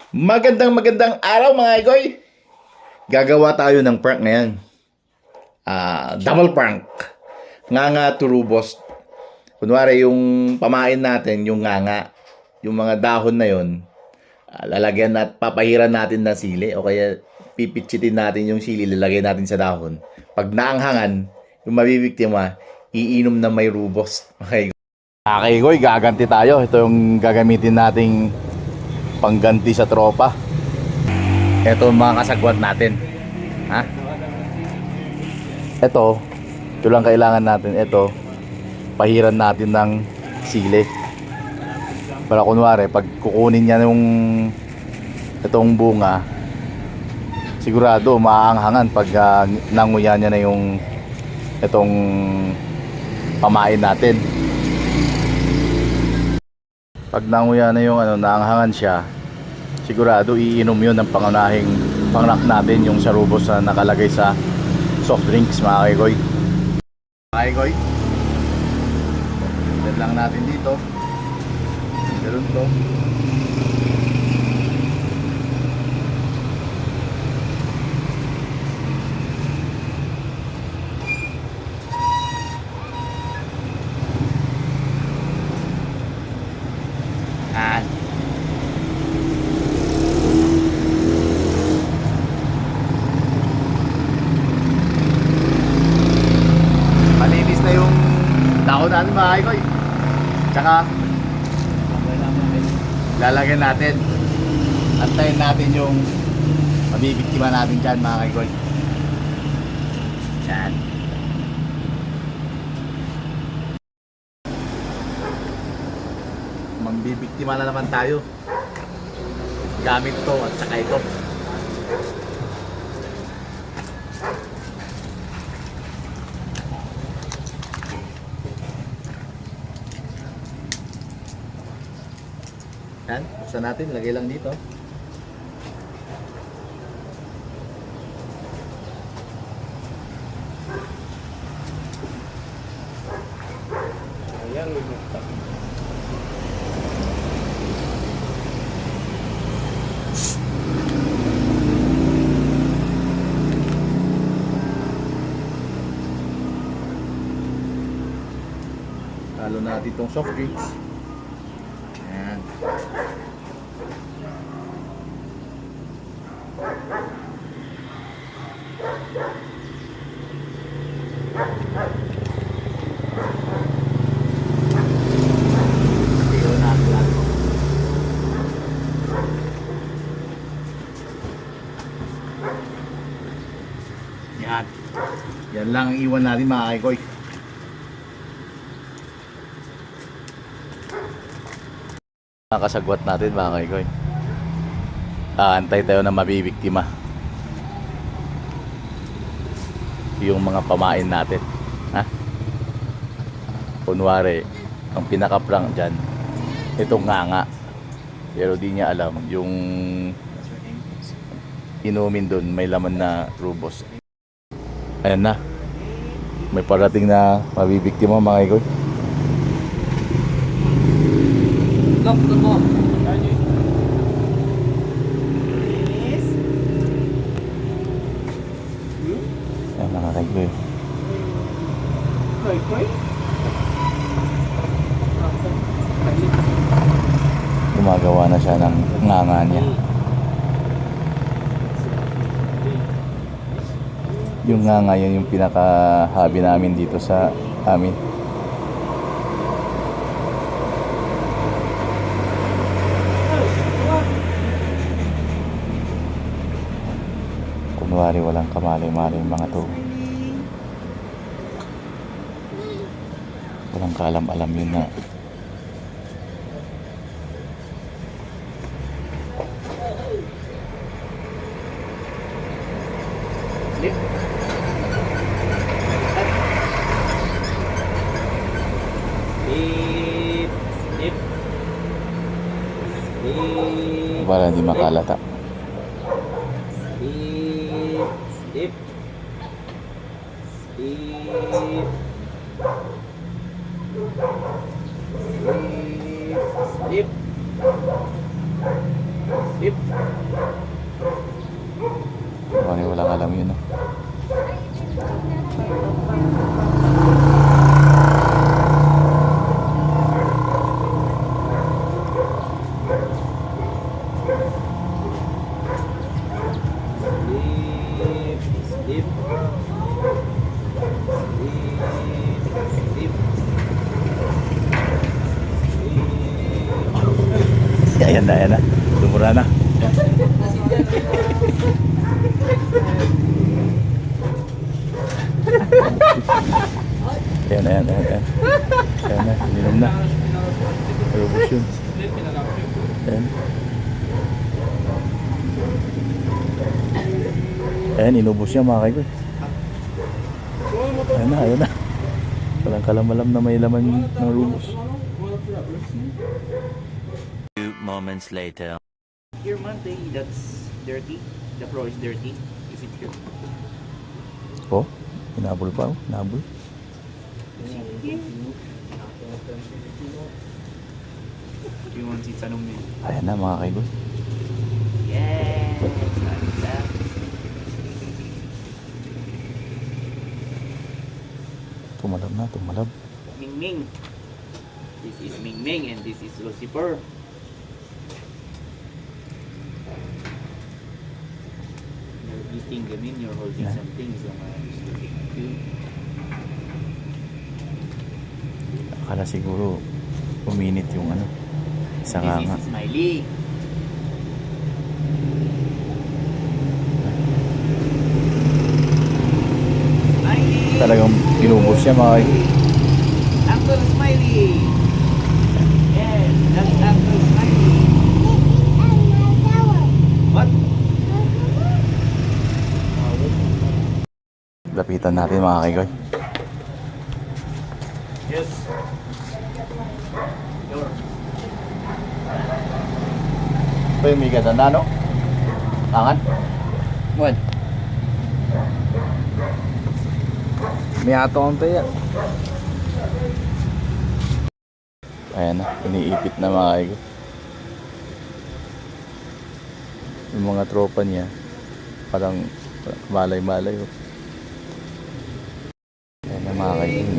Magandang araw mga igoy. Gagawa tayo ng prank ngayon. Double prank. Nganga turubos. Kunwari yung pamain natin, yung nganga, yung mga dahon na yon, lalagyan at papahiran natin ng sili o kaya pipitchitin natin yung sili, lalagyan natin sa dahon. Pag naanghangan, yung mabibiktima, iinom na may rubos. Okay. Okay, Goy, gaganti tayo. Ito yung gagamitin nating pangganti sa tropa. Ito mga kasagwat natin. Ha? Ito lang kailangan natin. Ito, pahiran natin ng sili. Para kunwari, pag kukunin niya yung itong bunga, sigurado maaanghangan pag nanguya niya na yung itong pamain natin. Pag nanguya na yung naanghangan siya, sigurado iinom yun ng pangunahing pangnak natin, yung sarubos na nakalagay sa soft drinks mga kaigoy. Mga kaigoy, dan lang natin dito. Ganun to. Malinis na yung dahon natin mga kaigoy. Tsaka lalagyan natin. Antayin natin yung mabibiktima natin dyan mga kaigoy. Yan. Mambibiktima na naman tayo gamit to at saka ito. Yan, buksan natin, lagay lang dito. Ayan, lumukta. Halo natin itong soft drinks. Ayan. Yan. Yan lang ang iwan natin mga kaigoy. Nakasagwat natin mga kaigoy. Antay tayo na mabibiktima. Yung mga pamain natin. Ha? Kunwari, ang pinaka-prank dyan, itong nganga. Pero di niya alam, yung inumin dun may laman na rubos. Ayan na. May parating na mabibiktima mga kaigoy. Lock mo. Ayan mga kaigoy. Gumagawa na siya ng nganga niya. Yung nganga yun yung pinaka-hobby namin dito sa amin. Kunwari walang kamalay-malay mga to. Walang kaalam-alam yun na Lip. Lip. Lip. Lip. para hindi makalata. Lip. Lip. Lip. Lip. Lip. Ip. Parang walang alam yun, no? Sleep. Sleep. Sleep. Sleep. Ayan na. Lumura na. Ayan. Ayan na, ininom na. Turubos yun. Ayan. Ayan, inubos niya mga kaigoy. Ayan na. Walang kalamalam na may laman ng rubos. Few moments later. Here, Monday, that's dirty. The floor is dirty. Is it here? Oh, hinabol pa, oh. Hinabol. You want si tanong niya? Ayan na mga kaigoy. Yes! Ganda. Tumalab. Ming. This is Ming and this is Lucifer. You're eating gamin, you're holding Yeah. something, so just looking at you. Akala siguro uminit yung ano. Isa nga This nga. is Smiley. Smiley! Talagang inubos siya mga kaigoy. Uncle Smiley! Yes, that's Uncle Smiley. What? Lapitan natin mga kaigoy. Yes. Your. Ito yung may ganda na, no? Angan? What? May ato ang tayo. Ayan na, iniipit na mga kaigoy. Yung mga tropa niya, parang malay-malay. Oh. Ayan na mga kaigoy,